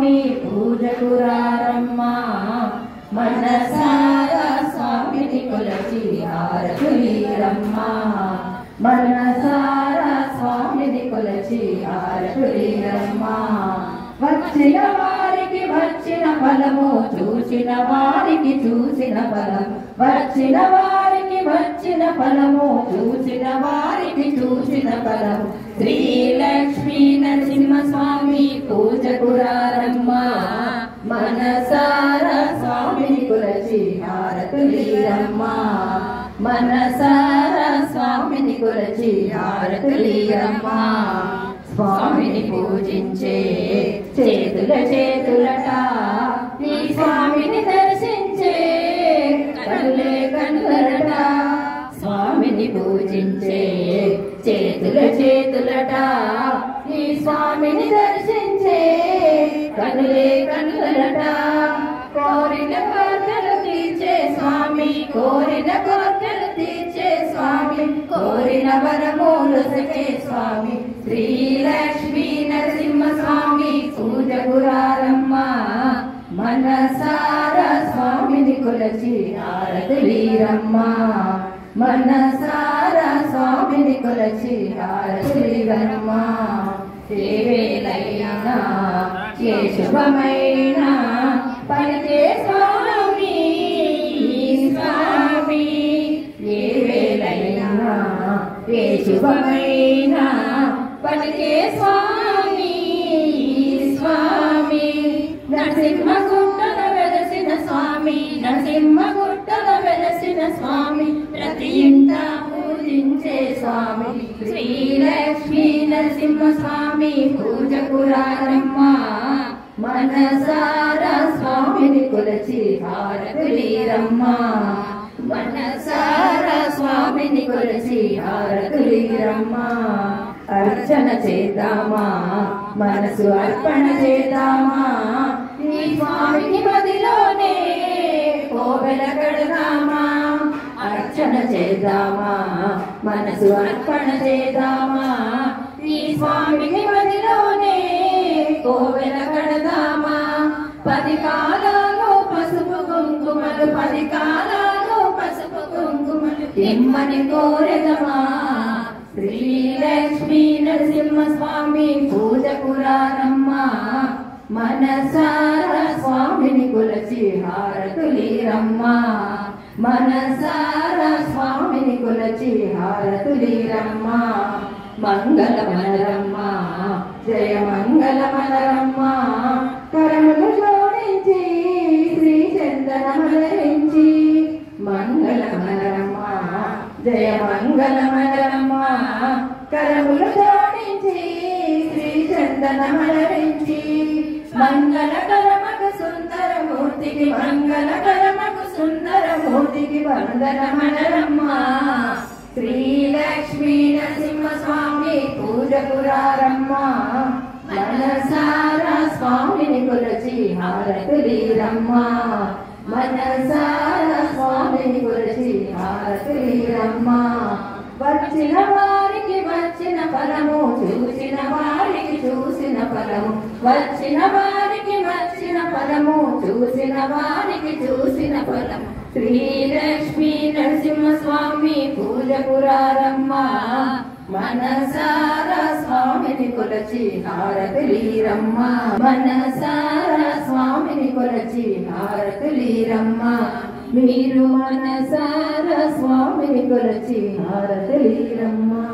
స్వామి పూజకురారమ్మా మనసారా స్వామిని కొలచి హారతులీరమ్మా మనసారా స్వామిని కొలచి హారతులీరమ్మా వచ్చిన వారికి వచ్చిన ఫలము చూసిన వారికి చూసిన ఫలము వచ్చిన వారికి వచ్చిన ఫలము చూసిన వారికి చూసిన ఫలము శ్రీ లక్ష్మీ నరసింహ స్వామి పూజకురారమ్మా మనసారా స్వామిని కొలచి హారతులీరమ్మా మనసారా స్వామిని కొలచి హారతులీరమ్మా స్వామిని పూజించే చేతుల చేతులట ఈ స్వామిని దర్శించే కనులే కనులట స్వామిని పూజించే చేతుల చేతులట ఈ స్వామిని దర్శించే కనులే కనులట కోరిన కోర్కెలు తీర్చే స్వామి కోరిన కోర్కెలు తీర్చే స్వామి కోరిన వరములు సకే స్వామి శ్రీ లక్ష్మీ నరసింహ స్వామి పూజకురారమ్మా మనసారా స్వామిని కొలచి హారతులీరమ్మా మనసారా స్వామిని కొలచి హారతులీరమ్మా ఏ వేళైనా ఏ శుభమైనా పలికే స్వామి స్వామి ఏ వేళైనా ఏ శుభమైనా పలికే స్వామి స్వామి నరసింహగుట్టల వెలసిన స్వామి నరసింహగుట్టల వెలసిన స్వామి ప్రతి ఇంట పూజించే స్వామి శ్రీ లక్ష్మీ నరసింహ స్వామి పూజకురారమ్మా మనసారా స్వామిని కొలచి హారతులీరమ్మా మనసారా స్వామిని కొలచి హారతులీరమ్మా అర్చన చేద్దామా మనసు అర్పణ చేద్దామా ఈ స్వామిని మదిలోనే కోవెల కడదామా అర్చన చేద్దామా మనసు అర్పణ చేద్దామా ఈ స్వామిని మదిలోనే కోవెల కడదామా 10 కాలాలు పసుపు కుంకుమలు 10 కాలాలు పసుపు కుంకుమలు ఇమ్మని కోరెదమా శ్రీ లక్ష్మీ నరసింహ స్వామి పూజకురారమ్మా మనసారా స్వామిని కొలచి హారతులీరమ్మా మనసారా స్వామిని కొలచి హారతులీరమ్మా మంగళమనరమ్మా జయ మంగళమనరమ్మా కరములు జోడించి శ్రీ చందనమలరించి మంగళమనరమ్మా జయ మంగళమనరమ్మా కరములు జోడించి శ్రీ చందనమలరించి మంగళకరమగు సుందరమూర్తికి మంగళకరమగు సుందరమూర్తికి వందనమనరమ్మా శ్రీ లక్ష్మీ నరసింహ స్వామి పూజకురారమ్మా మనసారా స్వామిని కొలచి హారతులీరమ్మా మనసారా స్వామిని కొలచి హారతులీరమ్మా వచ్చిన వారికి వచ్చిన ఫలము చూసిన వారికి చూసిన ఫలము వచ్చిన వారికి వచ్చిన ఫలము చూసిన వారికి చూసిన ఫలము శ్రీ లక్ష్మీ నరసింహ స్వామి పూజకురారమ్మా మనసారా స్వామిని కొలచి హారతులీరమ్మా మనసారా స్వామిని కొలచి హారతులీరమ్మా మీరు మనసారా స్వామిని కొలచి హారతులీరమ్మా.